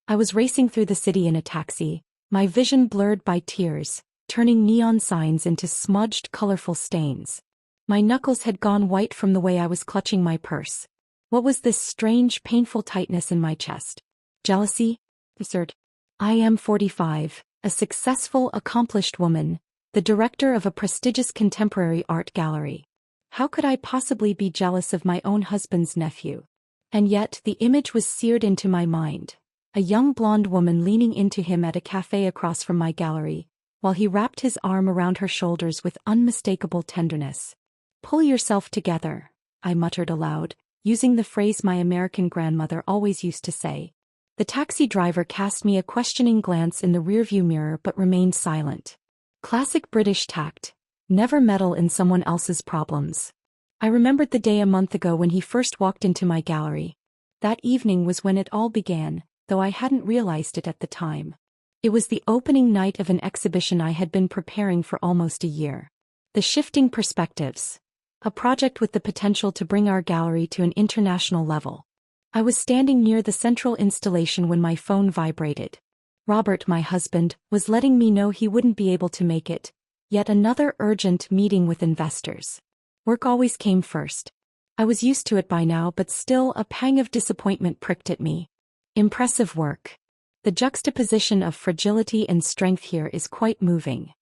I was racing through the city in a taxi, my vision blurred by tears, turning neon signs into smudged, colorful stains. My knuckles had gone white from the way I was clutching my purse. What was this strange, painful tightness in my chest? Jealousy? Absurd. I am 45, a successful, accomplished woman, the director of a prestigious contemporary art gallery. How could I possibly be jealous of my own husband's nephew? And yet, the image was seared into my mind. A young blonde woman leaning into him at a cafe across from my gallery, while he wrapped his arm around her shoulders with unmistakable tenderness. "Pull yourself together," I muttered aloud, using the phrase my American grandmother always used to say. The taxi driver cast me a questioning glance in the rearview mirror but remained silent. Classic British tact. Never meddle in someone else's problems. I remembered the day a month ago when he first walked into my gallery. That evening was when it all began, though I hadn't realized it at the time. It was the opening night of an exhibition I had been preparing for almost a year. The Shifting Perspectives. A project with the potential to bring our gallery to an international level. I was standing near the central installation when my phone vibrated. Robert, my husband, was letting me know he wouldn't be able to make it. Yet another urgent meeting with investors. Work always came first. I was used to it by now, but still a pang of disappointment pricked at me. Impressive work. The juxtaposition of fragility and strength here is quite moving.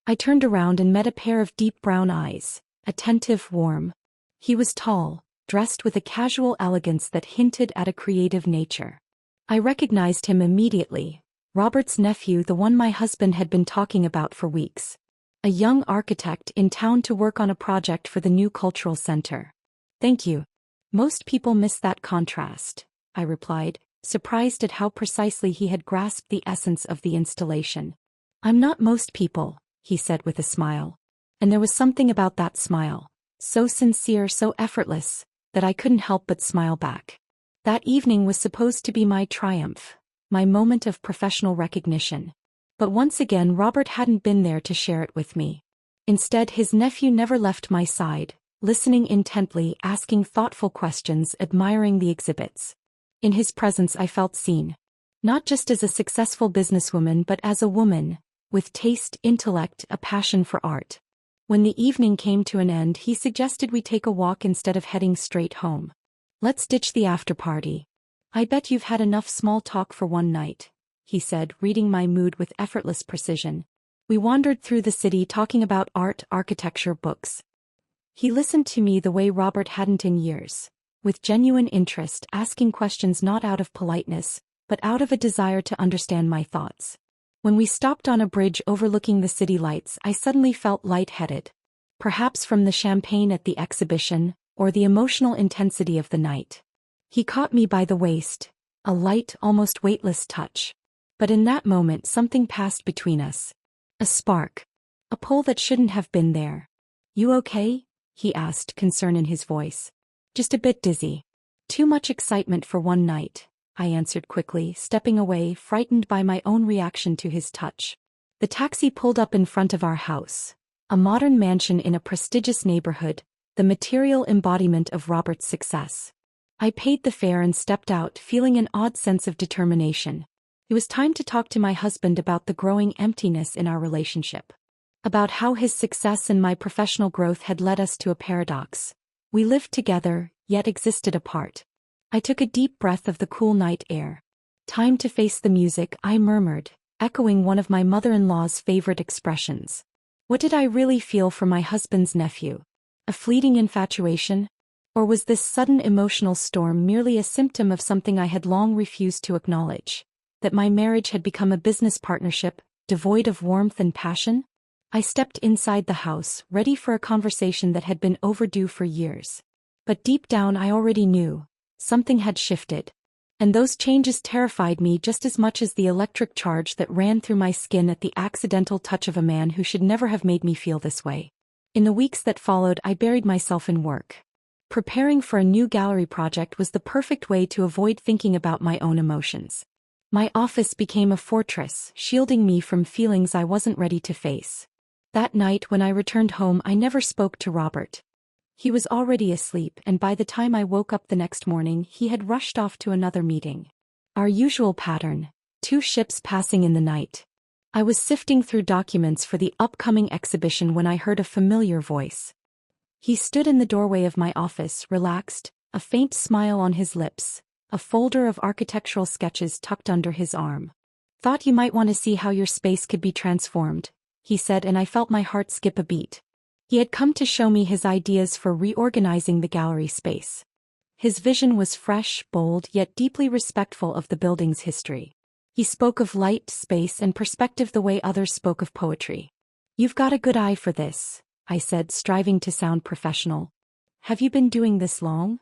I turned around and met a pair of deep brown eyes, attentive, warm. He was tall, dressed with a casual elegance that hinted at a creative nature. I recognized him immediately. Robert's nephew, the one my husband had been talking about for weeks. A young architect in town to work on a project for the new cultural center. "Thank you. Most people miss that contrast," I replied, surprised at how precisely he had grasped the essence of the installation. "I'm not most people," he said with a smile. And there was something about that smile, so sincere, so effortless, that I couldn't help but smile back. That evening was supposed to be my triumph, my moment of professional recognition. But once again Robert hadn't been there to share it with me. Instead, his nephew never left my side, listening intently, asking thoughtful questions, admiring the exhibits. In his presence I felt seen. Not just as a successful businesswoman but as a woman, with taste, intellect, a passion for art. When the evening came to an end, he suggested we take a walk instead of heading straight home. "Let's ditch the after-party. I bet you've had enough small talk for one night," he said, reading my mood with effortless precision. We wandered through the city talking about art, architecture, books. He listened to me the way Robert hadn't in years, with genuine interest, asking questions not out of politeness, but out of a desire to understand my thoughts. When we stopped on a bridge overlooking the city lights, I suddenly felt lightheaded. Perhaps from the champagne at the exhibition, or the emotional intensity of the night. He caught me by the waist, a light, almost weightless touch. But in that moment something passed between us. A spark. A pull that shouldn't have been there. "You okay?" he asked, concern in his voice. "Just a bit dizzy. Too much excitement for one night," I answered quickly, stepping away, frightened by my own reaction to his touch. The taxi pulled up in front of our house. A modern mansion in a prestigious neighborhood, the material embodiment of Robert's success. I paid the fare and stepped out, feeling an odd sense of determination. It was time to talk to my husband about the growing emptiness in our relationship. About how his success and my professional growth had led us to a paradox. We lived together, yet existed apart. I took a deep breath of the cool night air. "Time to face the music," I murmured, echoing one of my mother-in-law's favorite expressions. What did I really feel for my husband's nephew? A fleeting infatuation? Or was this sudden emotional storm merely a symptom of something I had long refused to acknowledge? That my marriage had become a business partnership, devoid of warmth and passion? I stepped inside the house, ready for a conversation that had been overdue for years. But deep down I already knew. Something had shifted. And those changes terrified me just as much as the electric charge that ran through my skin at the accidental touch of a man who should never have made me feel this way. In the weeks that followed, I buried myself in work. Preparing for a new gallery project was the perfect way to avoid thinking about my own emotions. My office became a fortress, shielding me from feelings I wasn't ready to face. That night when I returned home, I never spoke to Robert. He was already asleep, and by the time I woke up the next morning, he had rushed off to another meeting. Our usual pattern, two ships passing in the night. I was sifting through documents for the upcoming exhibition when I heard a familiar voice. He stood in the doorway of my office, relaxed, a faint smile on his lips, a folder of architectural sketches tucked under his arm. "Thought you might want to see how your space could be transformed," he said, and I felt my heart skip a beat. He had come to show me his ideas for reorganizing the gallery space. His vision was fresh, bold, yet deeply respectful of the building's history. He spoke of light, space, and perspective the way others spoke of poetry. "You've got a good eye for this," I said, striving to sound professional. "Have you been doing this long?"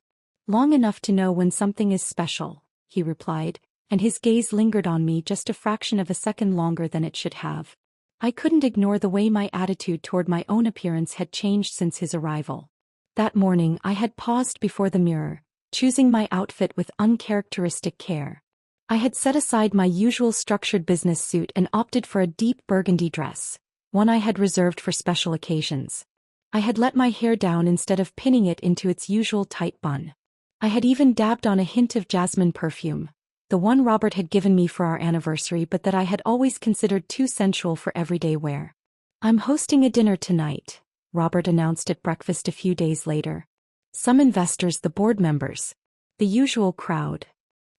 "Long enough to know when something is special," he replied, and his gaze lingered on me just a fraction of a second longer than it should have. I couldn't ignore the way my attitude toward my own appearance had changed since his arrival. That morning I had paused before the mirror, choosing my outfit with uncharacteristic care. I had set aside my usual structured business suit and opted for a deep burgundy dress, one I had reserved for special occasions. I had let my hair down instead of pinning it into its usual tight bun. I had even dabbed on a hint of jasmine perfume, the one Robert had given me for our anniversary but that I had always considered too sensual for everyday wear. "I'm hosting a dinner tonight," Robert announced at breakfast a few days later. "Some investors, the board members. The usual crowd."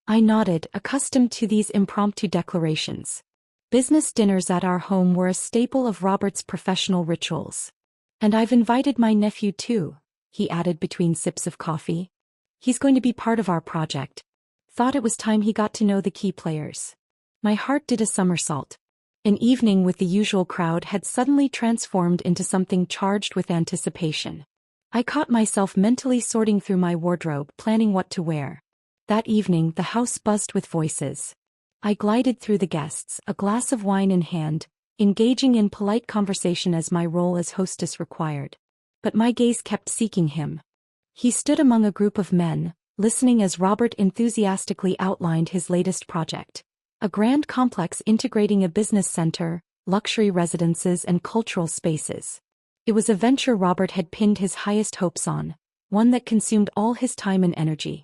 I nodded, accustomed to these impromptu declarations. Business dinners at our home were a staple of Robert's professional rituals. "And I've invited my nephew too," he added between sips of coffee. "He's going to be part of our project." Thought it was time he got to know the key players. My heart did a somersault. An evening with the usual crowd had suddenly transformed into something charged with anticipation. I caught myself mentally sorting through my wardrobe, planning what to wear. That evening the house buzzed with voices. I glided through the guests, a glass of wine in hand, engaging in polite conversation as my role as hostess required. But my gaze kept seeking him. He stood among a group of men, listening as Robert enthusiastically outlined his latest project. A grand complex integrating a business center, luxury residences, and cultural spaces. It was a venture Robert had pinned his highest hopes on, one that consumed all his time and energy.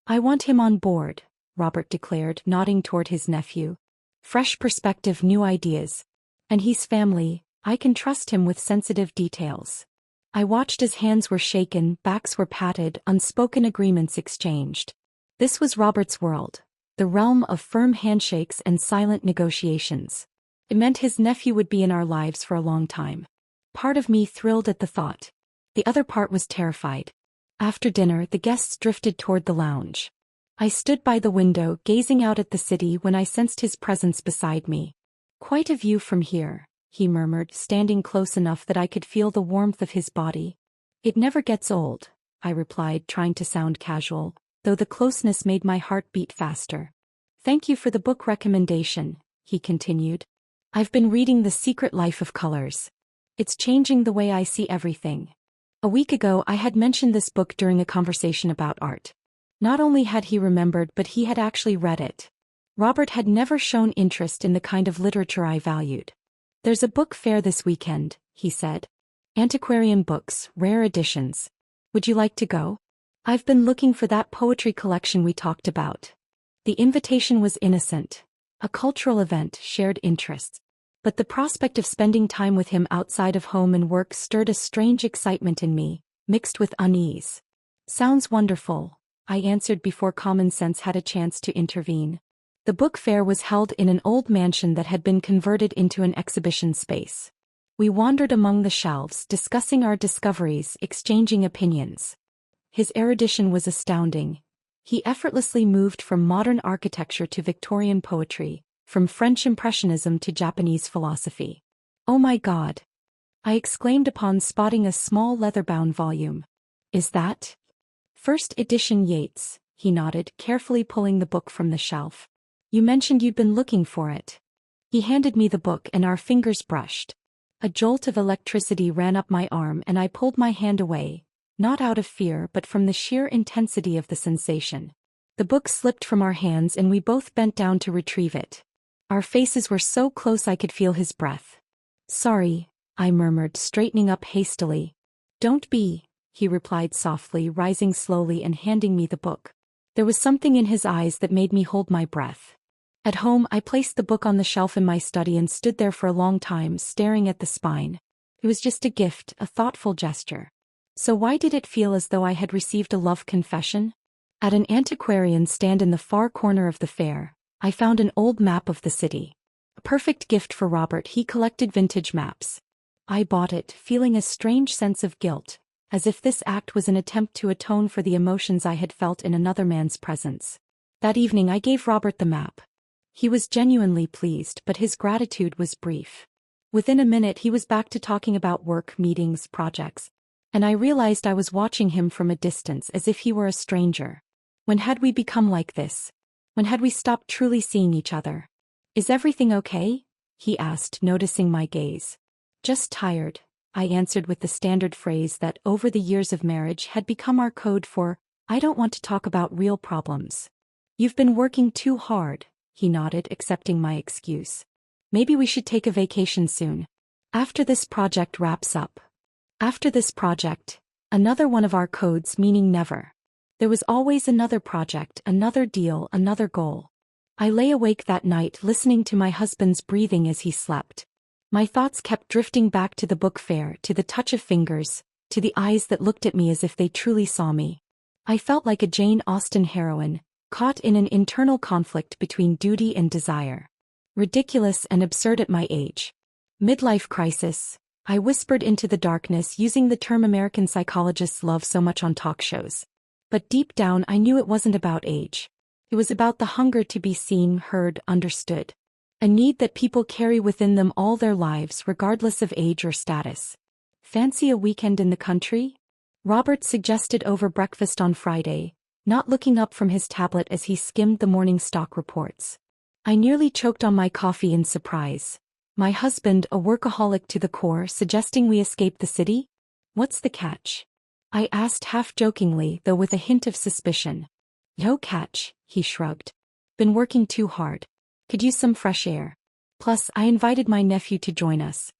"I want him on board," Robert declared, nodding toward his nephew. "Fresh perspective, new ideas. And he's family, I can trust him with sensitive details." I watched as hands were shaken, backs were patted, unspoken agreements exchanged. This was Robert's world, the realm of firm handshakes and silent negotiations. It meant his nephew would be in our lives for a long time. Part of me thrilled at the thought. The other part was terrified. After dinner, the guests drifted toward the lounge. I stood by the window, gazing out at the city when I sensed his presence beside me. "Quite a view from here," he murmured, standing close enough that I could feel the warmth of his body. "It never gets old," I replied, trying to sound casual, though the closeness made my heart beat faster. "Thank you for the book recommendation," he continued. "I've been reading The Secret Life of Colors. It's changing the way I see everything." A week ago I had mentioned this book during a conversation about art. Not only had he remembered, but he had actually read it. Robert had never shown interest in the kind of literature I valued. "There's a book fair this weekend," he said. "Antiquarian books, rare editions. Would you like to go? I've been looking for that poetry collection we talked about." The invitation was innocent. A cultural event, shared interests. But the prospect of spending time with him outside of home and work stirred a strange excitement in me, mixed with unease. "Sounds wonderful," I answered before common sense had a chance to intervene. The book fair was held in an old mansion that had been converted into an exhibition space. We wandered among the shelves, discussing our discoveries, exchanging opinions. His erudition was astounding. He effortlessly moved from modern architecture to Victorian poetry, from French Impressionism to Japanese philosophy. "Oh my God!" I exclaimed upon spotting a small leather-bound volume. "Is that first edition Yeats?" He nodded, carefully pulling the book from the shelf. "You mentioned you'd been looking for it." He handed me the book and our fingers brushed. A jolt of electricity ran up my arm and I pulled my hand away, not out of fear but from the sheer intensity of the sensation. The book slipped from our hands and we both bent down to retrieve it. Our faces were so close I could feel his breath. "Sorry," I murmured, straightening up hastily. "Don't be," he replied softly, rising slowly and handing me the book. There was something in his eyes that made me hold my breath. At home, I placed the book on the shelf in my study and stood there for a long time, staring at the spine. It was just a gift, a thoughtful gesture. So why did it feel as though I had received a love confession? At an antiquarian stand in the far corner of the fair, I found an old map of the city. A perfect gift for Robert. He collected vintage maps. I bought it, feeling a strange sense of guilt, as if this act was an attempt to atone for the emotions I had felt in another man's presence. That evening I gave Robert the map. He was genuinely pleased, but his gratitude was brief. Within a minute he was back to talking about work, meetings, projects. And I realized I was watching him from a distance as if he were a stranger. When had we become like this? When had we stopped truly seeing each other? "Is everything okay?" he asked, noticing my gaze. "Just tired," I answered with the standard phrase that, over the years of marriage, had become our code for, "I don't want to talk about real problems." "You've been working too hard," he nodded, accepting my excuse. "Maybe we should take a vacation soon. After this project wraps up." After this project, another one of our codes, meaning never. There was always another project, another deal, another goal. I lay awake that night listening to my husband's breathing as he slept. My thoughts kept drifting back to the book fair, to the touch of fingers, to the eyes that looked at me as if they truly saw me. I felt like a Jane Austen heroine, caught in an internal conflict between duty and desire. Ridiculous and absurd at my age. Midlife crisis, I whispered into the darkness, using the term American psychologists love so much on talk shows. But deep down I knew it wasn't about age. It was about the hunger to be seen, heard, understood. A need that people carry within them all their lives, regardless of age or status. "Fancy a weekend in the country?" Robert suggested over breakfast on Friday, not looking up from his tablet as he skimmed the morning stock reports. I nearly choked on my coffee in surprise. My husband, a workaholic to the core, suggesting we escape the city? "What's the catch?" I asked half-jokingly, though with a hint of suspicion. "No catch," he shrugged. "Been working too hard. Could use some fresh air. Plus, I invited my nephew to join us.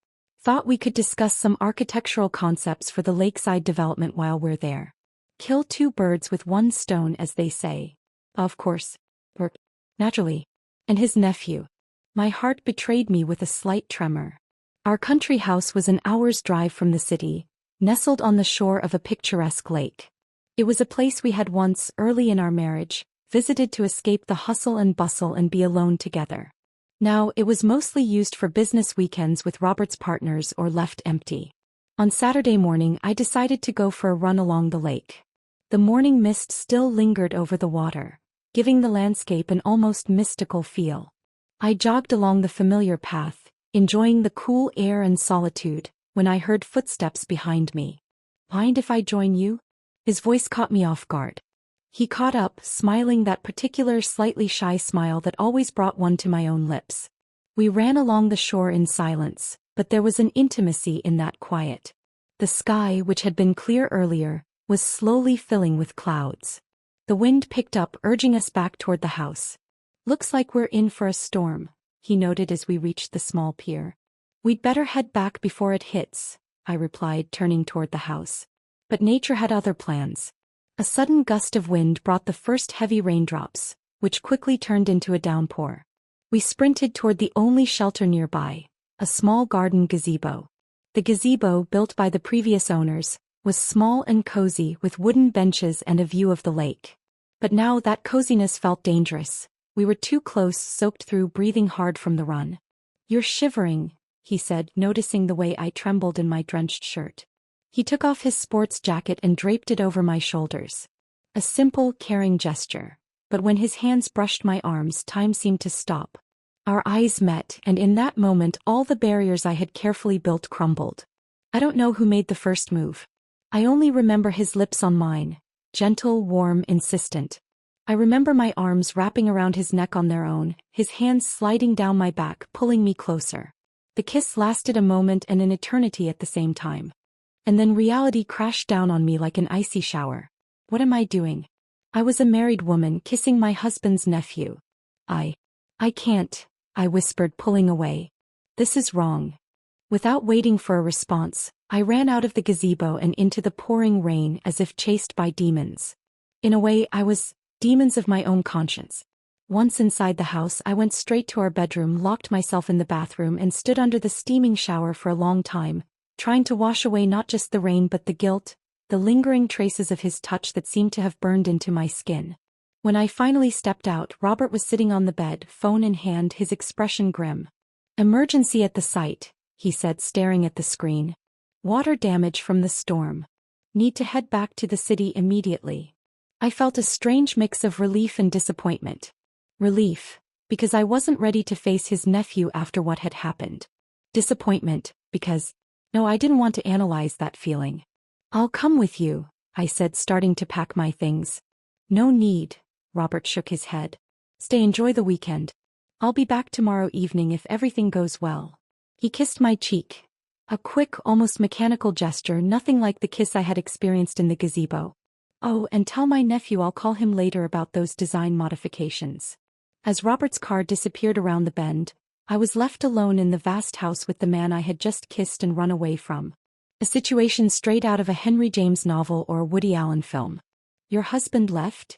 Thought we could discuss some architectural concepts for the lakeside development while we're there. Kill two birds with one stone, as they say. Of course. Or, naturally. And his nephew." My heart betrayed me with a slight tremor. Our country house was an hour's drive from the city, nestled on the shore of a picturesque lake. It was a place we had once, early in our marriage, visited to escape the hustle and bustle and be alone together. Now, it was mostly used for business weekends with Robert's partners or left empty. On Saturday morning I decided to go for a run along the lake. The morning mist still lingered over the water, giving the landscape an almost mystical feel. I jogged along the familiar path, enjoying the cool air and solitude, when I heard footsteps behind me. "Mind if I join you?" His voice caught me off guard. He caught up, smiling that particular slightly shy smile that always brought one to my own lips. We ran along the shore in silence, but there was an intimacy in that quiet. The sky, which had been clear earlier, was slowly filling with clouds. The wind picked up, urging us back toward the house. "Looks like we're in for a storm," he noted as we reached the small pier. "We'd better head back before it hits," I replied, turning toward the house. But nature had other plans. A sudden gust of wind brought the first heavy raindrops, which quickly turned into a downpour. We sprinted toward the only shelter nearby, a small garden gazebo. The gazebo, built by the previous owners, was small and cozy with wooden benches and a view of the lake. But now that coziness felt dangerous. We were too close, soaked through, breathing hard from the run. "You're shivering," he said, noticing the way I trembled in my drenched shirt. He took off his sports jacket and draped it over my shoulders. A simple, caring gesture. But when his hands brushed my arms, time seemed to stop. Our eyes met, and in that moment all the barriers I had carefully built crumbled. I don't know who made the first move. I only remember his lips on mine, gentle, warm, insistent. I remember my arms wrapping around his neck on their own, his hands sliding down my back, pulling me closer. The kiss lasted a moment and an eternity at the same time. And then reality crashed down on me like an icy shower. What am I doing? I was a married woman kissing my husband's nephew. I can't, I whispered, pulling away. "This is wrong." Without waiting for a response, I ran out of the gazebo and into the pouring rain as if chased by demons. In a way, I was demons of my own conscience. Once inside the house, I went straight to our bedroom, locked myself in the bathroom, and stood under the steaming shower for a long time, trying to wash away not just the rain but the guilt, the lingering traces of his touch that seemed to have burned into my skin. When I finally stepped out, Robert was sitting on the bed, phone in hand, his expression grim. "Emergency at the site," he said, staring at the screen. "Water damage from the storm. Need to head back to the city immediately." I felt a strange mix of relief and disappointment. Relief, because I wasn't ready to face his nephew after what had happened. Disappointment, because, no, I didn't want to analyze that feeling. "I'll come with you," I said, starting to pack my things. "No need," Robert shook his head. "Stay, enjoy the weekend. I'll be back tomorrow evening if everything goes well." He kissed my cheek. A quick, almost mechanical gesture, nothing like the kiss I had experienced in the gazebo. "Oh, and tell my nephew I'll call him later about those design modifications." As Robert's car disappeared around the bend, I was left alone in the vast house with the man I had just kissed and run away from. A situation straight out of a Henry James novel or a Woody Allen film. "Your husband left?"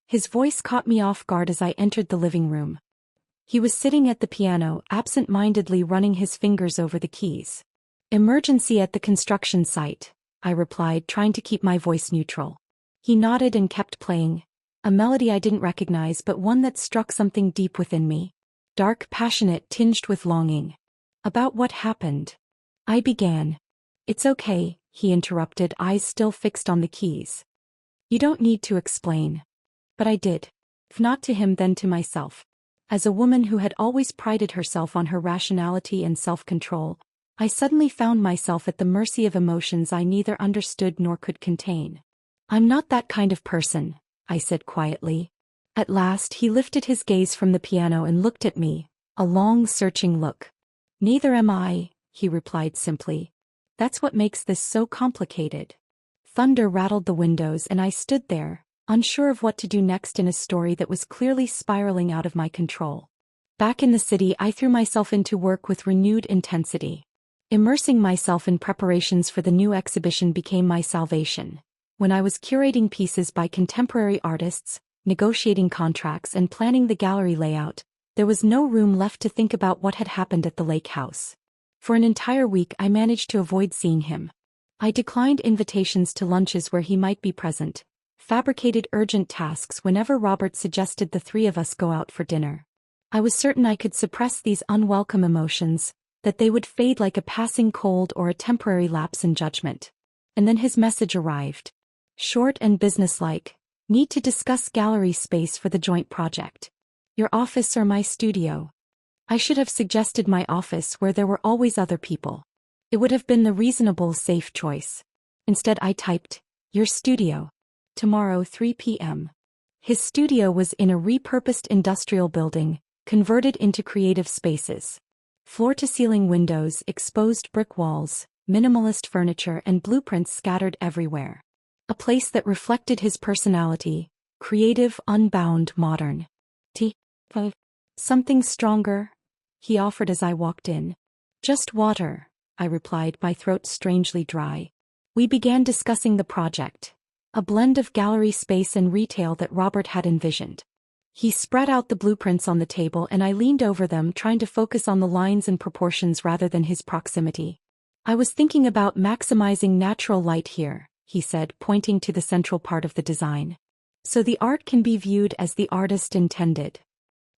His voice caught me off guard as I entered the living room. He was sitting at the piano, absent-mindedly running his fingers over the keys. "Emergency at the construction site," I replied, trying to keep my voice neutral. He nodded and kept playing, a melody I didn't recognize but one that struck something deep within me. Dark, passionate, tinged with longing. "About what happened?" I began. "It's okay," he interrupted, eyes still fixed on the keys. "You don't need to explain." But I did. If not to him, then to myself. As a woman who had always prided herself on her rationality and self-control, I suddenly found myself at the mercy of emotions I neither understood nor could contain. "I'm not that kind of person," I said quietly. At last he lifted his gaze from the piano and looked at me, a long, searching look. "Neither am I," he replied simply. "That's what makes this so complicated." Thunder rattled the windows and I stood there, unsure of what to do next in a story that was clearly spiraling out of my control. Back in the city, I threw myself into work with renewed intensity. Immersing myself in preparations for the new exhibition became my salvation. When I was curating pieces by contemporary artists, negotiating contracts and planning the gallery layout, there was no room left to think about what had happened at the lake house. For an entire week I managed to avoid seeing him. I declined invitations to lunches where he might be present, fabricated urgent tasks whenever Robert suggested the three of us go out for dinner. I was certain I could suppress these unwelcome emotions, that they would fade like a passing cold or a temporary lapse in judgment. And then his message arrived. Short and businesslike. "Need to discuss gallery space for the joint project. Your office or my studio?" I should have suggested my office, where there were always other people. It would have been the reasonable, safe choice. Instead I typed, "Your studio. Tomorrow 3 p.m. His studio was in a repurposed industrial building, converted into creative spaces. Floor-to-ceiling windows, exposed brick walls, minimalist furniture and blueprints scattered everywhere. A place that reflected his personality, creative, unbound, modern. "Something stronger?" he offered as I walked in. "Just water," I replied, my throat strangely dry. We began discussing the project, a blend of gallery space and retail that Robert had envisioned. He spread out the blueprints on the table and I leaned over them, trying to focus on the lines and proportions rather than his proximity. "I was thinking about maximizing natural light here," he said, pointing to the central part of the design. "So the art can be viewed as the artist intended."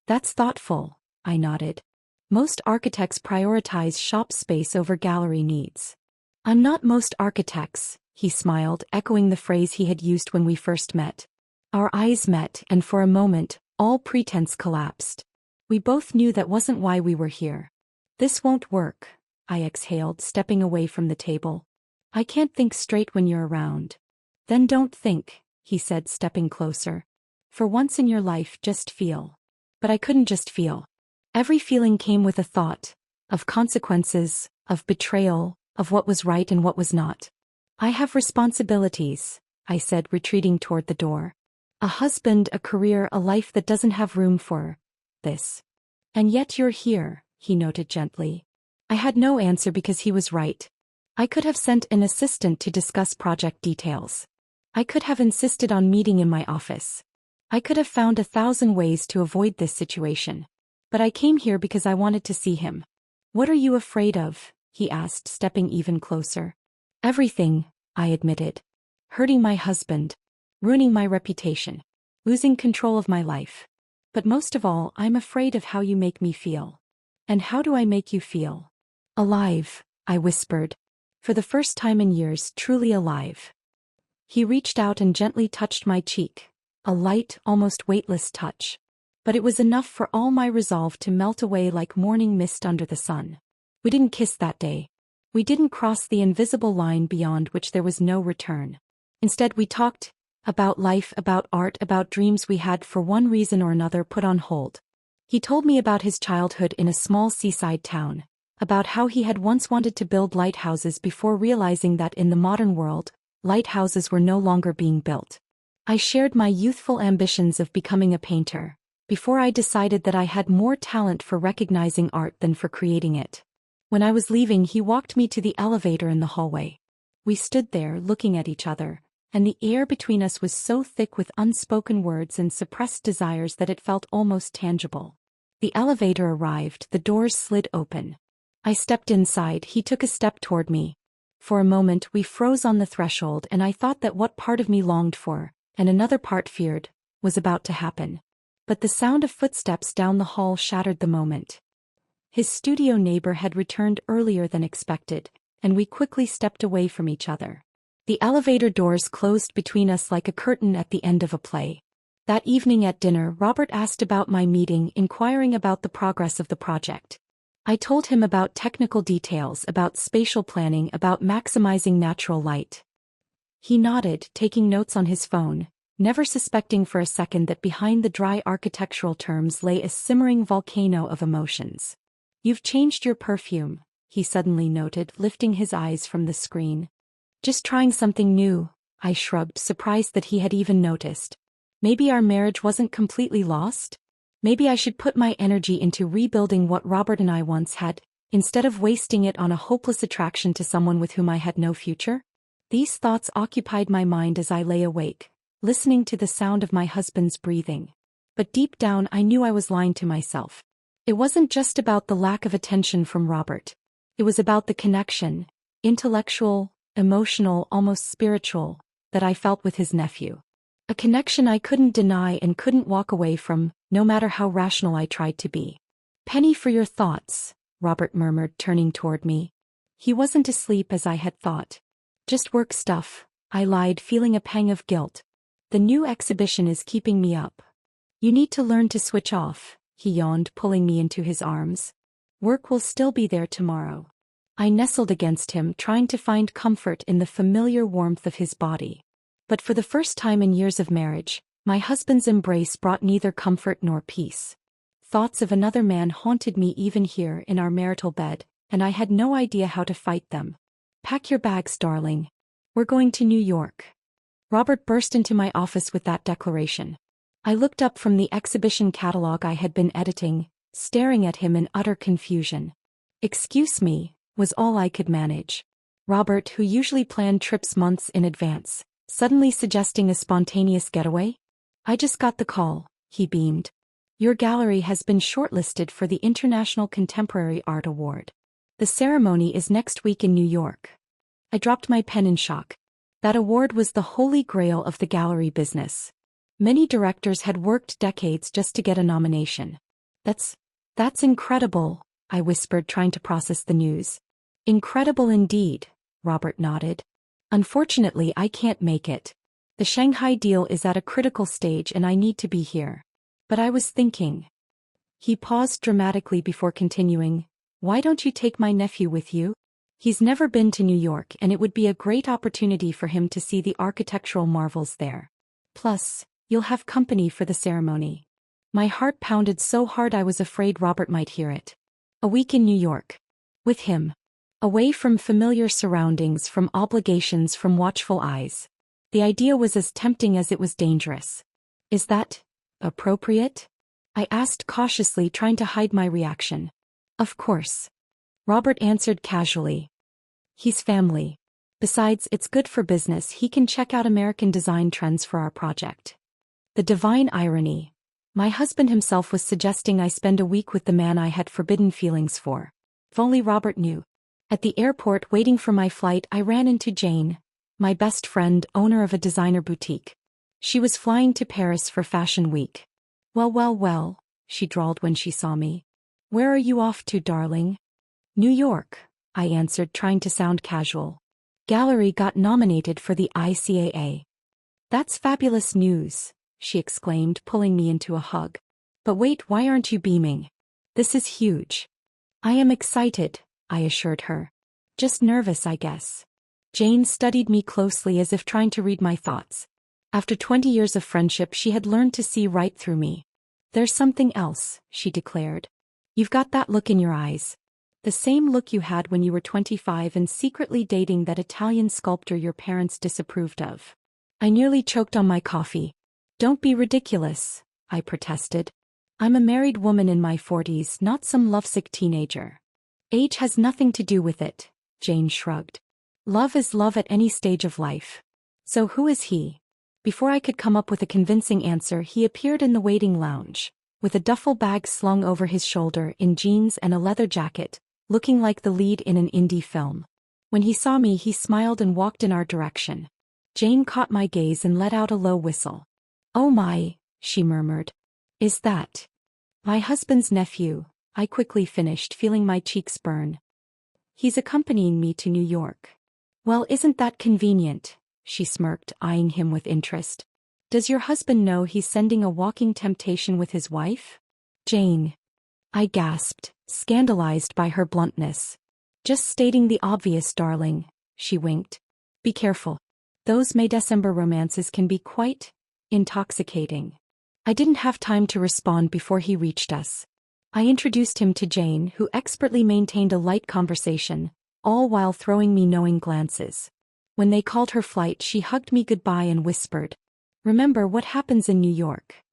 "That's thoughtful," I nodded. "Most architects prioritize shop space over gallery needs." "I'm not most architects," he smiled, echoing the phrase he had used when we first met. Our eyes met, and for a moment, all pretense collapsed. We both knew that wasn't why we were here. "This won't work," I exhaled, stepping away from the table. "I can't think straight when you're around." "Then don't think," he said, stepping closer. "For once in your life, just feel." But I couldn't just feel. Every feeling came with a thought, of consequences, of betrayal, of what was right and what was not. "I have responsibilities," I said, retreating toward the door. "A husband, a career, a life that doesn't have room for this." "And yet you're here," he noted gently. I had no answer because he was right. I could have sent an assistant to discuss project details. I could have insisted on meeting in my office. I could have found 1,000 ways to avoid this situation. But I came here because I wanted to see him. What are you afraid of? He asked, stepping even closer. Everything, I admitted. Hurting my husband. Ruining my reputation. Losing control of my life. But most of all, I'm afraid of how you make me feel. And how do I make you feel? Alive, I whispered. For the first time in years, truly alive. He reached out and gently touched my cheek. A light, almost weightless touch. But it was enough for all my resolve to melt away like morning mist under the sun. We didn't kiss that day. We didn't cross the invisible line beyond which there was no return. Instead, we talked about life, about art, about dreams we had for one reason or another put on hold. He told me about his childhood in a small seaside town, about how he had once wanted to build lighthouses before realizing that in the modern world, lighthouses were no longer being built. I shared my youthful ambitions of becoming a painter, before I decided that I had more talent for recognizing art than for creating it. When I was leaving, he walked me to the elevator in the hallway. We stood there looking at each other, and the air between us was so thick with unspoken words and suppressed desires that it felt almost tangible. The elevator arrived, the doors slid open. I stepped inside, he took a step toward me. For a moment we froze on the threshold, and I thought that what part of me longed for, and another part feared, was about to happen. But the sound of footsteps down the hall shattered the moment. His studio neighbor had returned earlier than expected, and we quickly stepped away from each other. The elevator doors closed between us like a curtain at the end of a play. That evening at dinner, Robert asked about my meeting, inquiring about the progress of the project. I told him about technical details, about spatial planning, about maximizing natural light. He nodded, taking notes on his phone, never suspecting for a second that behind the dry architectural terms lay a simmering volcano of emotions. You've changed your perfume, he suddenly noted, lifting his eyes from the screen. Just trying something new, I shrugged, surprised that he had even noticed. Maybe our marriage wasn't completely lost? Maybe I should put my energy into rebuilding what Robert and I once had, instead of wasting it on a hopeless attraction to someone with whom I had no future? These thoughts occupied my mind as I lay awake, listening to the sound of my husband's breathing. But deep down I knew I was lying to myself. It wasn't just about the lack of attention from Robert. It was about the connection, intellectual, emotional, almost spiritual, that I felt with his nephew. A connection I couldn't deny and couldn't walk away from, no matter how rational I tried to be. "Penny for your thoughts," Robert murmured, turning toward me. He wasn't asleep as I had thought. "Just work stuff," I lied, feeling a pang of guilt. "The new exhibition is keeping me up." "You need to learn to switch off," he yawned, pulling me into his arms. "Work will still be there tomorrow." I nestled against him, trying to find comfort in the familiar warmth of his body. But for the first time in years of marriage, my husband's embrace brought neither comfort nor peace. Thoughts of another man haunted me even here in our marital bed, and I had no idea how to fight them. "Pack your bags, darling. We're going to New York." Robert burst into my office with that declaration. I looked up from the exhibition catalog I had been editing, staring at him in utter confusion. "Excuse me," was all I could manage. Robert, who usually planned trips months in advance, suddenly suggesting a spontaneous getaway? "I just got the call," he beamed. "Your gallery has been shortlisted for the International Contemporary Art Award. The ceremony is next week in New York." I dropped my pen in shock. That award was the holy grail of the gallery business. Many directors had worked decades just to get a nomination. That's incredible," I whispered, trying to process the news. "Incredible indeed," Robert nodded. "Unfortunately, I can't make it. The Shanghai deal is at a critical stage and I need to be here. But I was thinking." He paused dramatically before continuing, "Why don't you take my nephew with you? He's never been to New York and it would be a great opportunity for him to see the architectural marvels there. Plus, you'll have company for the ceremony." My heart pounded so hard I was afraid Robert might hear it. A week in New York. With him. Away from familiar surroundings, from obligations, from watchful eyes. The idea was as tempting as it was dangerous. "Is that appropriate?" I asked cautiously, trying to hide my reaction. "Of course," Robert answered casually. "He's family. Besides, it's good for business. He can check out American design trends for our project." The divine irony. My husband himself was suggesting I spend a week with the man I had forbidden feelings for. If only Robert knew. At the airport waiting for my flight, I ran into Jane, my best friend, owner of a designer boutique. She was flying to Paris for Fashion Week. Well, she drawled when she saw me. Where are you off to, darling? New York, I answered, trying to sound casual. Gallery got nominated for the ICAA. That's fabulous news, she exclaimed, pulling me into a hug. But wait, why aren't you beaming? This is huge. I am excited, I assured her. Just nervous, I guess. Jane studied me closely as if trying to read my thoughts. After 20 years of friendship, she had learned to see right through me. There's something else, she declared. You've got that look in your eyes. The same look you had when you were 25 and secretly dating that Italian sculptor your parents disapproved of. I nearly choked on my coffee. Don't be ridiculous, I protested. I'm a married woman in my 40s, not some lovesick teenager. Age has nothing to do with it, Jane shrugged. Love is love at any stage of life. So who is he? Before I could come up with a convincing answer, he appeared in the waiting lounge, with a duffel bag slung over his shoulder, in jeans and a leather jacket, looking like the lead in an indie film. When he saw me, he smiled and walked in our direction. Jane caught my gaze and let out a low whistle. Oh my, she murmured. Is that my husband's nephew? I quickly finished, feeling my cheeks burn. He's accompanying me to New York. Well, isn't that convenient? She smirked, eyeing him with interest. Does your husband know he's sending a walking temptation with his wife? Jane. I gasped, scandalized by her bluntness. Just stating the obvious, darling, she winked. Be careful. Those May-December romances can be quite intoxicating. I didn't have time to respond before he reached us. I introduced him to Jane, who expertly maintained a light conversation, all while throwing me knowing glances. When they called her flight, she hugged me goodbye and whispered, "Remember, what happens in New York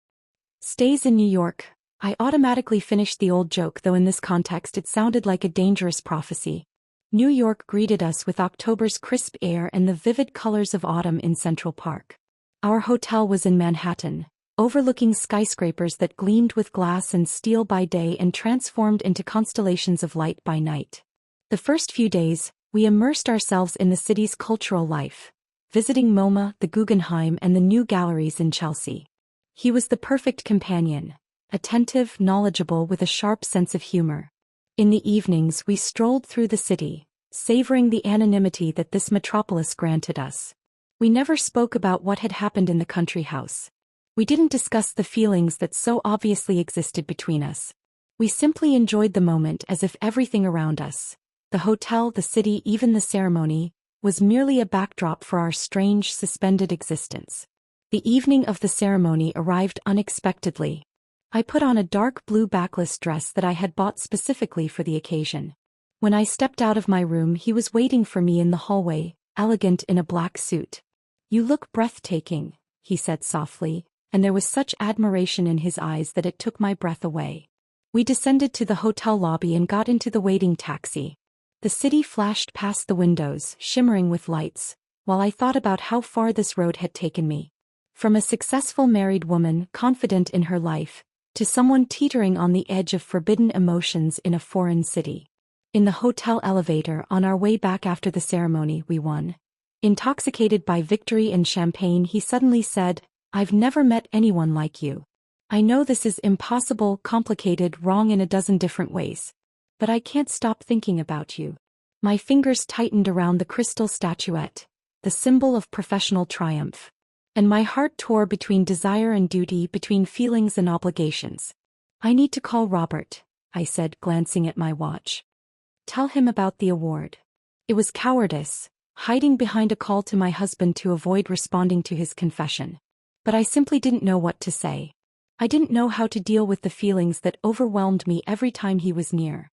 stays in New York." I automatically finished the old joke, though in this context it sounded like a dangerous prophecy. New York greeted us with October's crisp air and the vivid colors of autumn in Central Park. Our hotel was in Manhattan, overlooking skyscrapers that gleamed with glass and steel by day and transformed into constellations of light by night. The first few days, we immersed ourselves in the city's cultural life, visiting MoMA, the Guggenheim, and the new galleries in Chelsea. He was the perfect companion, attentive, knowledgeable, with a sharp sense of humor. In the evenings, we strolled through the city, savoring the anonymity that this metropolis granted us. We never spoke about what had happened in the country house. We didn't discuss the feelings that so obviously existed between us. We simply enjoyed the moment as if everything around us, the hotel, the city, even the ceremony, was merely a backdrop for our strange, suspended existence. The evening of the ceremony arrived unexpectedly. I put on a dark blue backless dress that I had bought specifically for the occasion. When I stepped out of my room, he was waiting for me in the hallway, elegant in a black suit. "You look breathtaking," he said softly, and there was such admiration in his eyes that it took my breath away. We descended to the hotel lobby and got into the waiting taxi. The city flashed past the windows, shimmering with lights, while I thought about how far this road had taken me. From a successful married woman, confident in her life, to someone teetering on the edge of forbidden emotions in a foreign city. In the hotel elevator on our way back after the ceremony, we won. Intoxicated by victory and champagne, he suddenly said, "I've never met anyone like you. I know this is impossible, complicated, wrong in a dozen different ways. But I can't stop thinking about you." My fingers tightened around the crystal statuette, the symbol of professional triumph. And my heart tore between desire and duty, between feelings and obligations. "I need to call Robert," I said, glancing at my watch. "Tell him about the award." It was cowardice, hiding behind a call to my husband to avoid responding to his confession. But I simply didn't know what to say. I didn't know how to deal with the feelings that overwhelmed me every time he was near.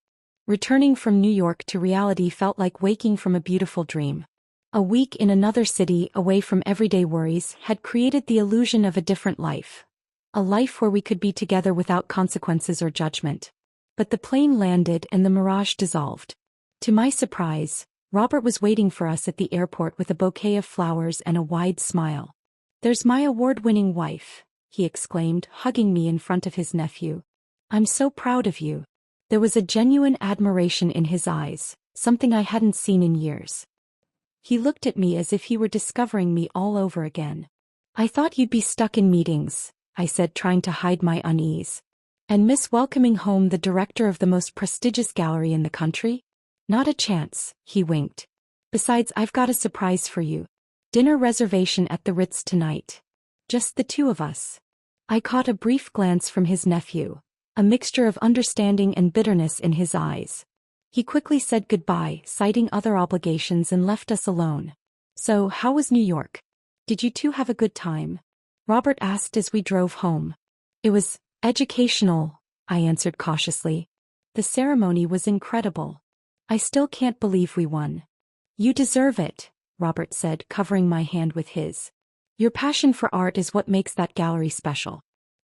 Returning from New York to reality felt like waking from a beautiful dream. A week in another city, away from everyday worries, had created the illusion of a different life. A life where we could be together without consequences or judgment. But the plane landed and the mirage dissolved. To my surprise, Robert was waiting for us at the airport with a bouquet of flowers and a wide smile. "There's my award-winning wife," he exclaimed, hugging me in front of his nephew. I'm so proud of you. There was a genuine admiration in his eyes, something I hadn't seen in years. He looked at me as if he were discovering me all over again. I thought you'd be stuck in meetings, I said, trying to hide my unease. And miss welcoming home the director of the most prestigious gallery in the country? Not a chance, he winked. Besides, I've got a surprise for you. Dinner reservation at the Ritz tonight. Just the two of us. I caught a brief glance from his nephew, a mixture of understanding and bitterness in his eyes. He quickly said goodbye, citing other obligations, and left us alone. So, how was New York? Did you two have a good time? Robert asked as we drove home. It was educational, I answered cautiously. The ceremony was incredible. I still can't believe we won. You deserve it, Robert said, covering my hand with his. Your passion for art is what makes that gallery special.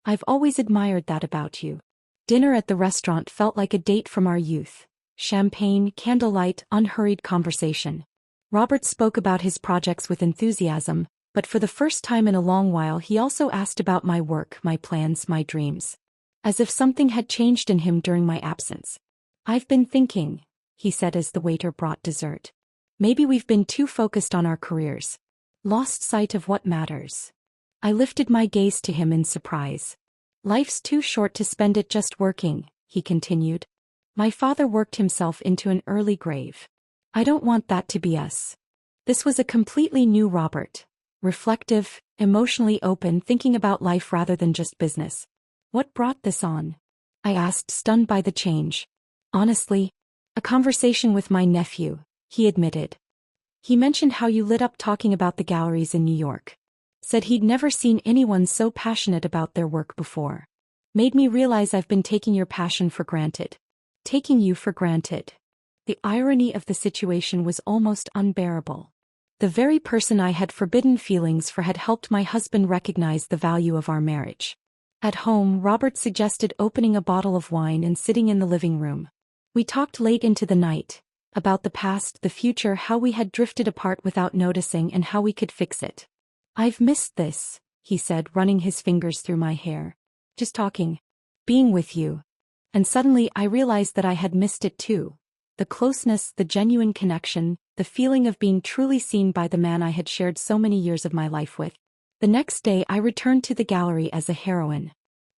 I've always admired that about you. Dinner at the restaurant felt like a date from our youth. Champagne, candlelight, unhurried conversation. Robert spoke about his projects with enthusiasm, but for the first time in a long while he also asked about my work, my plans, my dreams. As if something had changed in him during my absence. I've been thinking, he said as the waiter brought dessert. Maybe we've been too focused on our careers. Lost sight of what matters. I lifted my gaze to him in surprise. Life's too short to spend it just working, he continued. My father worked himself into an early grave. I don't want that to be us. This was a completely new Robert. Reflective, emotionally open, thinking about life rather than just business. What brought this on? I asked, stunned by the change. Honestly, a conversation with my nephew, he admitted. He mentioned how you lit up talking about the galleries in New York. Said he'd never seen anyone so passionate about their work before. Made me realize I've been taking your passion for granted. Taking you for granted. The irony of the situation was almost unbearable. The very person I had forbidden feelings for had helped my husband recognize the value of our marriage. At home, Robert suggested opening a bottle of wine and sitting in the living room. We talked late into the night, about the past, the future, how we had drifted apart without noticing, and how we could fix it. I've missed this, he said, running his fingers through my hair. Just talking. Being with you. And suddenly I realized that I had missed it too. The closeness, the genuine connection, the feeling of being truly seen by the man I had shared so many years of my life with. The next day I returned to the gallery as a heroine.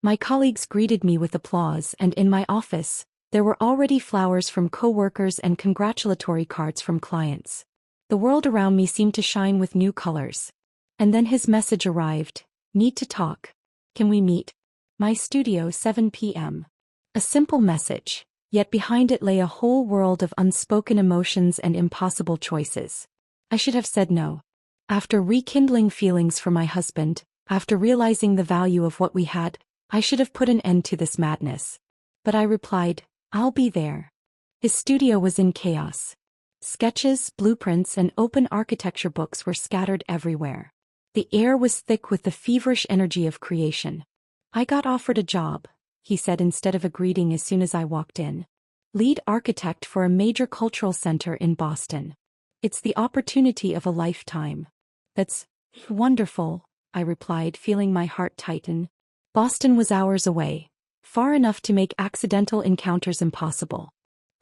My colleagues greeted me with applause, and in my office, there were already flowers from co-workers and congratulatory cards from clients. The world around me seemed to shine with new colors. And then his message arrived. Need to talk. Can we meet? My studio, 7 p.m. A simple message, yet behind it lay a whole world of unspoken emotions and impossible choices. I should have said no. After rekindling feelings for my husband, after realizing the value of what we had, I should have put an end to this madness. But I replied, I'll be there. His studio was in chaos. Sketches, blueprints, and open architecture books were scattered everywhere. The air was thick with the feverish energy of creation. I got offered a job, he said instead of a greeting as soon as I walked in. Lead architect for a major cultural center in Boston. It's the opportunity of a lifetime. That's wonderful, I replied, feeling my heart tighten. Boston was hours away, far enough to make accidental encounters impossible.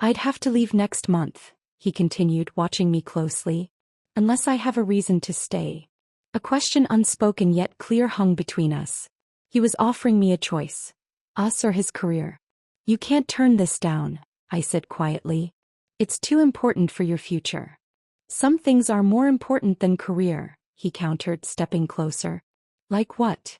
I'd have to leave next month, he continued, watching me closely. Unless I have a reason to stay. A question unspoken yet clear hung between us. He was offering me a choice. Us or his career. You can't turn this down, I said quietly. It's too important for your future. Some things are more important than career, he countered, stepping closer. Like what?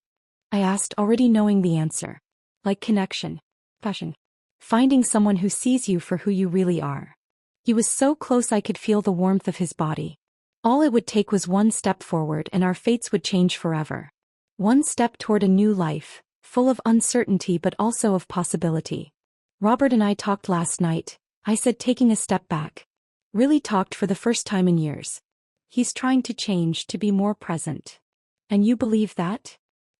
I asked, already knowing the answer. Like connection. Passion. Finding someone who sees you for who you really are. He was so close I could feel the warmth of his body. All it would take was one step forward and our fates would change forever. One step toward a new life, full of uncertainty but also of possibility. Robert and I talked last night, I said, taking a step back. Really talked for the first time in years. He's trying to change, to be more present. And you believe that?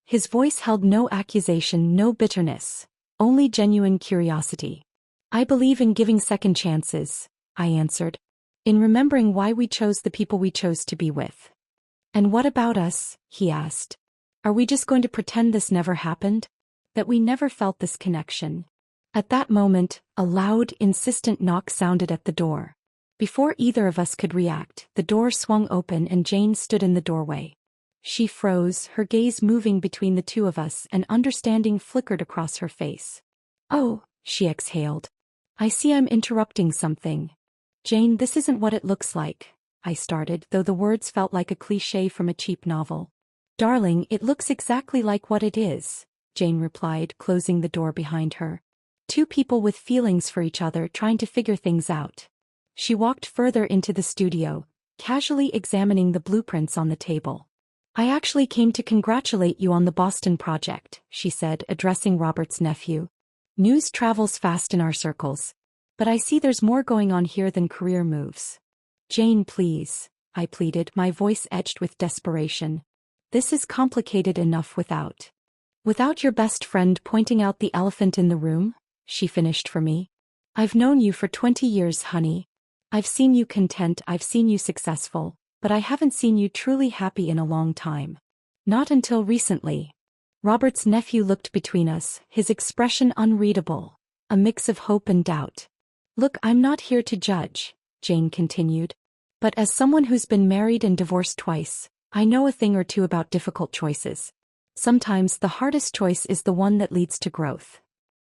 His voice held no accusation, no bitterness, only genuine curiosity. I believe in giving second chances, I answered. In remembering why we chose the people we chose to be with. And what about us? He asked. Are we just going to pretend this never happened? That we never felt this connection? At that moment, a loud, insistent knock sounded at the door. Before either of us could react, the door swung open and Jane stood in the doorway. She froze, her gaze moving between the two of us, and understanding flickered across her face. "Oh," she exhaled. "I see I'm interrupting something." "Jane, this isn't what it looks like," I started, though the words felt like a cliché from a cheap novel. "Darling, it looks exactly like what it is," Jane replied, closing the door behind her. "Two people with feelings for each other trying to figure things out." She walked further into the studio, casually examining the blueprints on the table. "I actually came to congratulate you on the Boston project," she said, addressing Robert's nephew. "News travels fast in our circles. But I see there's more going on here than career moves." "Jane, please," I pleaded, my voice edged with desperation. "This is complicated enough without your best friend pointing out the elephant in the room," she finished for me. "I've known you for 20 years, honey. I've seen you content, I've seen you successful, but I haven't seen you truly happy in a long time. Not until recently." Robert's nephew looked between us, his expression unreadable, a mix of hope and doubt. "Look, I'm not here to judge," Jane continued. "But as someone who's been married and divorced twice, I know a thing or two about difficult choices. Sometimes the hardest choice is the one that leads to growth."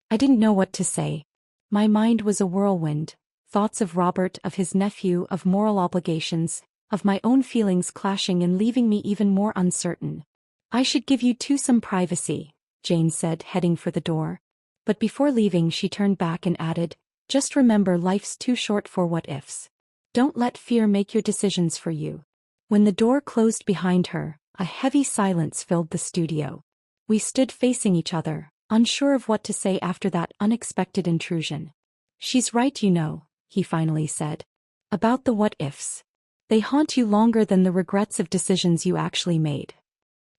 I didn't know what to say. My mind was a whirlwind, thoughts of Robert, of his nephew, of moral obligations, of my own feelings clashing and leaving me even more uncertain. "I should give you two some privacy," Jane said, heading for the door. But before leaving she turned back and added, "Just remember, life's too short for what-ifs. Don't let fear make your decisions for you." When the door closed behind her, a heavy silence filled the studio. We stood facing each other, unsure of what to say after that unexpected intrusion. "She's right, you know," he finally said. "About the what-ifs. They haunt you longer than the regrets of decisions you actually made."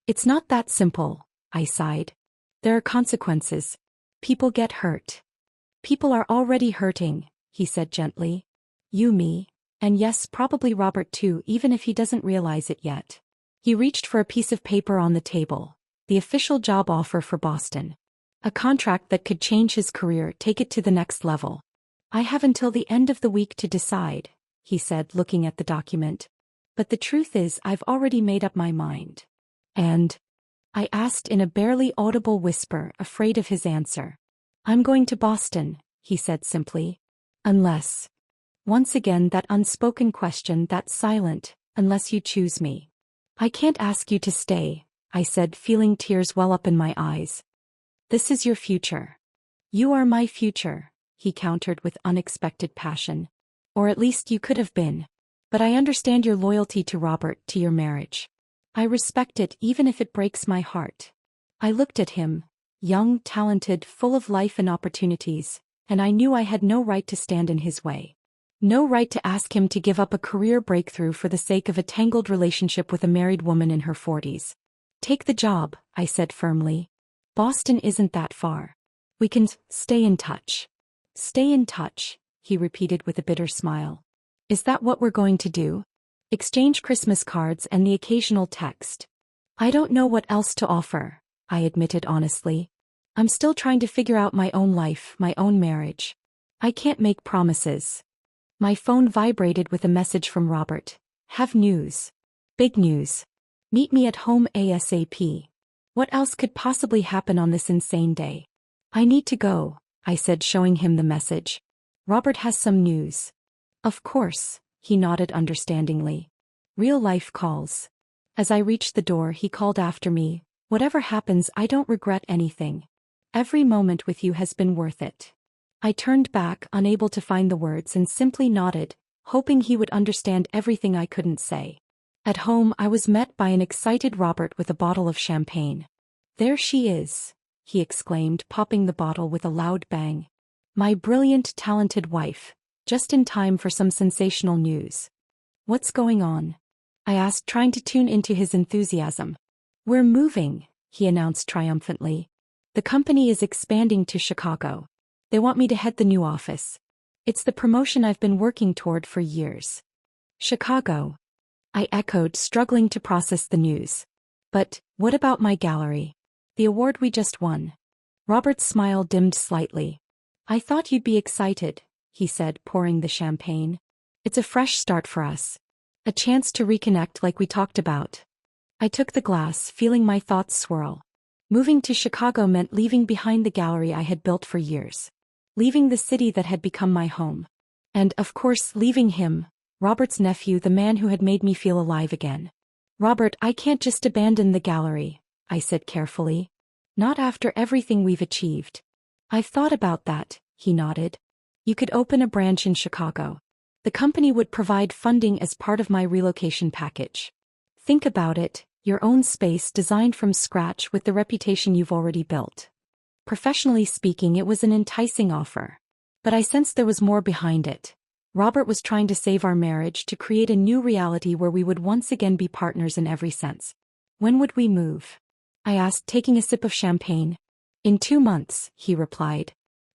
"It's not that simple," I sighed. "There are consequences. People get hurt." "People are already hurting," he said gently. "You, me, and yes, probably Robert too, even if he doesn't realize it yet." He reached for a piece of paper on the table, the official job offer for Boston. A contract that could change his career, take it to the next level. "I have until the end of the week to decide," he said, looking at the document. "But the truth is, I've already made up my mind." "And?" I asked in a barely audible whisper, afraid of his answer. "I'm going to Boston," he said simply. "Unless." Once again that unspoken question, that silent, "unless you choose me." "I can't ask you to stay," I said, feeling tears well up in my eyes. "This is your future." "You are my future," he countered with unexpected passion. "Or at least you could have been. But I understand your loyalty to Robert, to your marriage. I respect it even if it breaks my heart." I looked at him, young, talented, full of life and opportunities, and I knew I had no right to stand in his way. No right to ask him to give up a career breakthrough for the sake of a tangled relationship with a married woman in her 40s. "Take the job," I said firmly. "Boston isn't that far. We can stay in touch." "Stay in touch," he repeated with a bitter smile. "Is that what we're going to do? Exchange Christmas cards and the occasional text?" "I don't know what else to offer," I admitted honestly. "I'm still trying to figure out my own life, my own marriage. I can't make promises." My phone vibrated with a message from Robert. "Have news. Big news. Meet me at home ASAP." What else could possibly happen on this insane day? "I need to go," I said, showing him the message. "Robert has some news." "Of course," he nodded understandingly. "Real life calls." As I reached the door he called after me, "Whatever happens, I don't regret anything. Every moment with you has been worth it." I turned back, unable to find the words, and simply nodded, hoping he would understand everything I couldn't say. At home I was met by an excited Robert with a bottle of champagne. "There she is," he exclaimed, popping the bottle with a loud bang. "My brilliant, talented wife, just in time for some sensational news." "What's going on?" I asked, trying to tune into his enthusiasm. "We're moving," he announced triumphantly. "The company is expanding to Chicago. They want me to head the new office. It's the promotion I've been working toward for years." "Chicago," I echoed, struggling to process the news. But, what about my gallery? The award we just won. Robert's smile dimmed slightly. I thought you'd be excited, he said, pouring the champagne. It's a fresh start for us. A chance to reconnect like we talked about. I took the glass, feeling my thoughts swirl. Moving to Chicago meant leaving behind the gallery I had built for years. Leaving the city that had become my home. And, of course, leaving him, Robert's nephew, the man who had made me feel alive again. Robert, I can't just abandon the gallery, I said carefully. Not after everything we've achieved. I've thought about that, he nodded. You could open a branch in Chicago. The company would provide funding as part of my relocation package. Think about it, your own space designed from scratch with the reputation you've already built. Professionally speaking, it was an enticing offer. But I sensed there was more behind it. Robert was trying to save our marriage, to create a new reality where we would once again be partners in every sense. When would we move? I asked, taking a sip of champagne. In 2 months, he replied.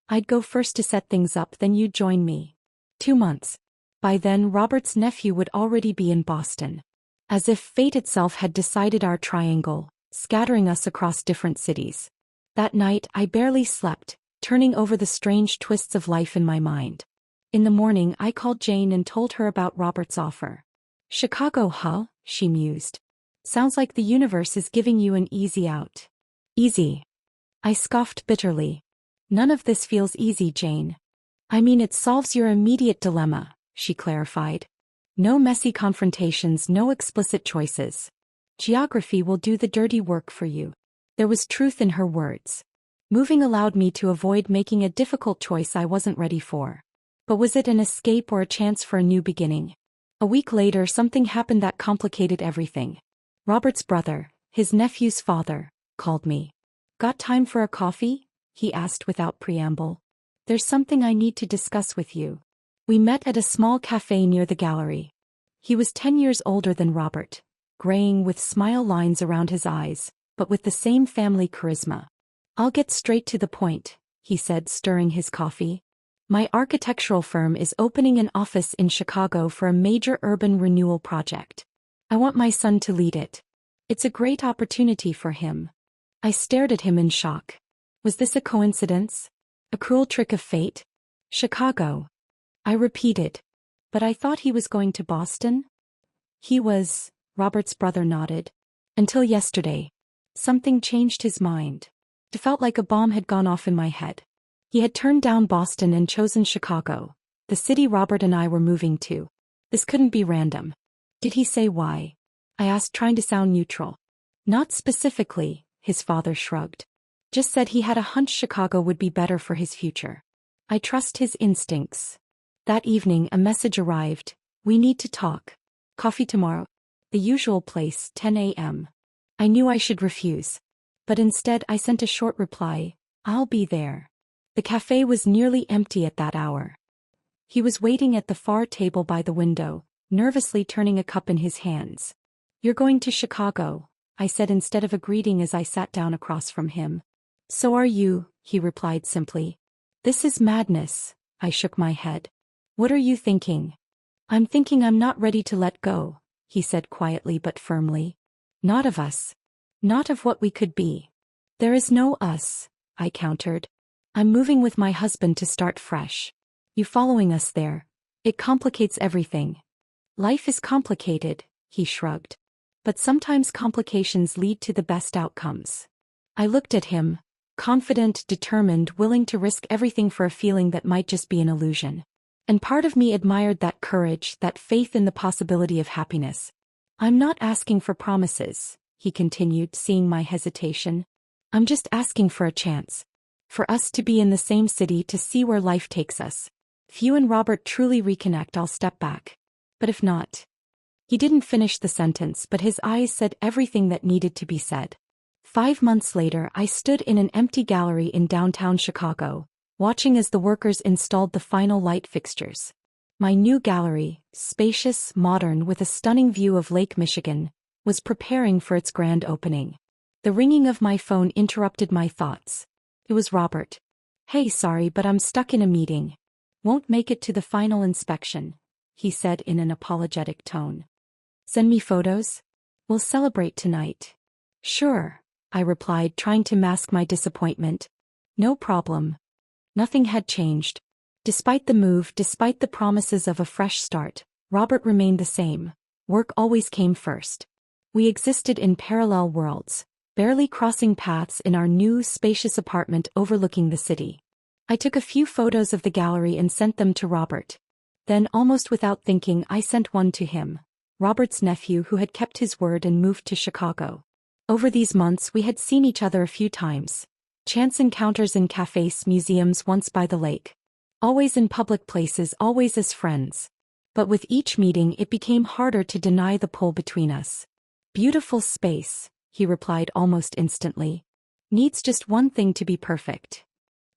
I'd go first to set things up, then you'd join me. 2 months. By then, Robert's nephew would already be in Boston. As if fate itself had decided our triangle, scattering us across different cities. That night, I barely slept, turning over the strange twists of life in my mind. In the morning, I called Jane and told her about Robert's offer. Chicago, huh? She mused. Sounds like the universe is giving you an easy out. Easy. I scoffed bitterly. None of this feels easy, Jane. I mean, it solves your immediate dilemma, she clarified. No messy confrontations, no explicit choices. Geography will do the dirty work for you. There was truth in her words. Moving allowed me to avoid making a difficult choice I wasn't ready for. But was it an escape or a chance for a new beginning? A week later, something happened that complicated everything. Robert's brother, his nephew's father, called me. Got time for a coffee? He asked without preamble. There's something I need to discuss with you. We met at a small cafe near the gallery. He was 10 years older than Robert, graying with smile lines around his eyes, but with the same family charisma. I'll get straight to the point, he said, stirring his coffee. My architectural firm is opening an office in Chicago for a major urban renewal project. I want my son to lead it. It's a great opportunity for him. I stared at him in shock. Was this a coincidence? A cruel trick of fate? Chicago. I repeated. But I thought he was going to Boston? He was, Robert's brother nodded. Until yesterday. Something changed his mind. It felt like a bomb had gone off in my head. He had turned down Boston and chosen Chicago, the city Robert and I were moving to. This couldn't be random. Did he say why? I asked, trying to sound neutral. Not specifically, his father shrugged. Just said he had a hunch Chicago would be better for his future. I trust his instincts. That evening, a message arrived. We need to talk. Coffee tomorrow. The usual place, 10 a.m. I knew I should refuse. But instead I sent a short reply. I'll be there. The cafe was nearly empty at that hour. He was waiting at the far table by the window, nervously turning a cup in his hands. You're going to Chicago, I said instead of a greeting as I sat down across from him. So are you, he replied simply. This is madness, I shook my head. What are you thinking? I'm thinking I'm not ready to let go, he said quietly but firmly. Not of us. Not of what we could be. There is no us, I countered. I'm moving with my husband to start fresh. You following us there? It complicates everything. Life is complicated, he shrugged. But sometimes complications lead to the best outcomes. I looked at him, confident, determined, willing to risk everything for a feeling that might just be an illusion. And part of me admired that courage, that faith in the possibility of happiness. I'm not asking for promises, he continued, seeing my hesitation. I'm just asking for a chance. For us to be in the same city, to see where life takes us. If you and Robert truly reconnect, I'll step back. But if not. He didn't finish the sentence, but his eyes said everything that needed to be said. 5 months later, I stood in an empty gallery in downtown Chicago, watching as the workers installed the final light fixtures. My new gallery, spacious, modern, with a stunning view of Lake Michigan, was preparing for its grand opening. The ringing of my phone interrupted my thoughts. It was Robert. Hey, sorry, but I'm stuck in a meeting. Won't make it to the final inspection, he said in an apologetic tone. Send me photos? We'll celebrate tonight. Sure, I replied, trying to mask my disappointment. No problem. Nothing had changed. Despite the move, despite the promises of a fresh start, Robert remained the same. Work always came first. We existed in parallel worlds, barely crossing paths in our new, spacious apartment overlooking the city. I took a few photos of the gallery and sent them to Robert. Then, almost without thinking, I sent one to him, Robert's nephew who had kept his word and moved to Chicago. Over these months we had seen each other a few times. Chance encounters in cafes, museums, once by the lake. Always in public places, always as friends. But with each meeting it became harder to deny the pull between us. Beautiful space, he replied almost instantly. Needs just one thing to be perfect.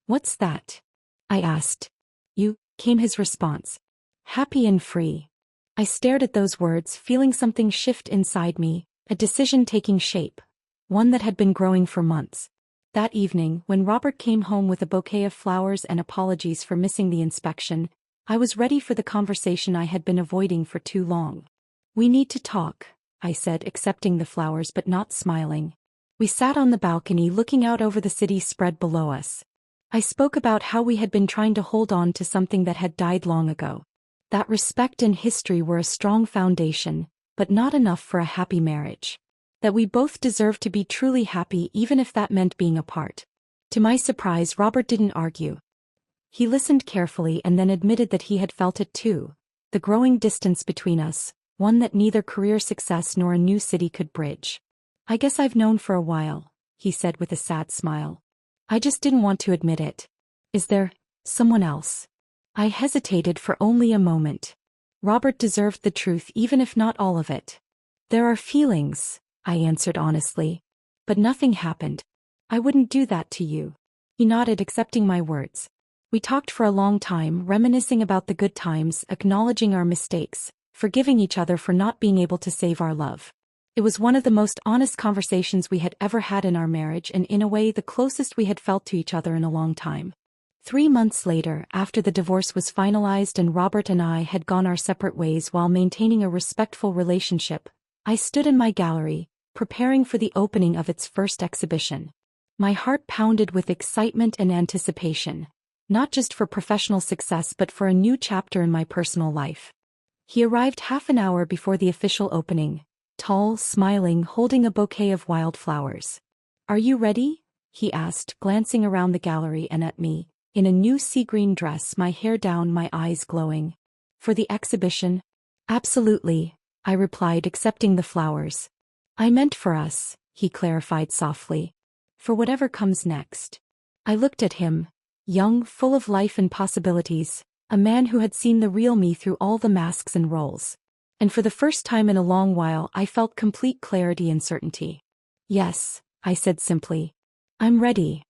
What's that? I asked. You, came his response. Happy and free. I stared at those words, feeling something shift inside me, a decision taking shape. One that had been growing for months. That evening, when Robert came home with a bouquet of flowers and apologies for missing the inspection, I was ready for the conversation I had been avoiding for too long. We need to talk, I said, accepting the flowers but not smiling. We sat on the balcony looking out over the city spread below us. I spoke about how we had been trying to hold on to something that had died long ago. That respect and history were a strong foundation, but not enough for a happy marriage. That we both deserved to be truly happy even if that meant being apart. To my surprise, Robert didn't argue. He listened carefully and then admitted that he had felt it too. The growing distance between us, one that neither career success nor a new city could bridge. I guess I've known for a while, he said with a sad smile. I just didn't want to admit it. Is there someone else? I hesitated for only a moment. Robert deserved the truth even if not all of it. There are feelings, I answered honestly. But nothing happened. I wouldn't do that to you. He nodded, accepting my words. We talked for a long time, reminiscing about the good times, acknowledging our mistakes, forgiving each other for not being able to save our love. It was one of the most honest conversations we had ever had in our marriage, and in a way the closest we had felt to each other in a long time. 3 months later, after the divorce was finalized and Robert and I had gone our separate ways while maintaining a respectful relationship, I stood in my gallery, preparing for the opening of its first exhibition. My heart pounded with excitement and anticipation, not just for professional success but for a new chapter in my personal life. He arrived half an hour before the official opening, tall, smiling, holding a bouquet of wildflowers. Are you ready? He asked, glancing around the gallery and at me, in a new sea green dress, my hair down, my eyes glowing. For the exhibition? Absolutely, I replied, accepting the flowers. I meant for us, he clarified softly. For whatever comes next. I looked at him, young, full of life and possibilities, a man who had seen the real me through all the masks and roles. And for the first time in a long while I felt complete clarity and certainty. Yes, I said simply. I'm ready.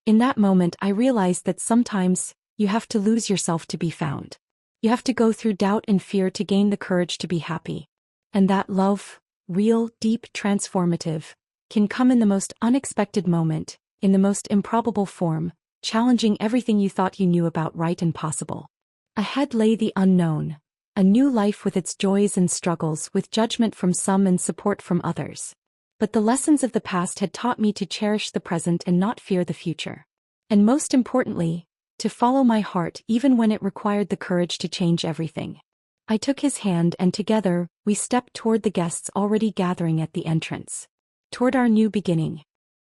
In that moment I realized that sometimes, you have to lose yourself to be found. You have to go through doubt and fear to gain the courage to be happy. And that love, real, deep, transformative, can come in the most unexpected moment, in the most improbable form, challenging everything you thought you knew about right and possible. Ahead lay the unknown, a new life with its joys and struggles, with judgment from some and support from others. But the lessons of the past had taught me to cherish the present and not fear the future. And most importantly, to follow my heart even when it required the courage to change everything. I took his hand and together, we stepped toward the guests already gathering at the entrance. Toward our new beginning.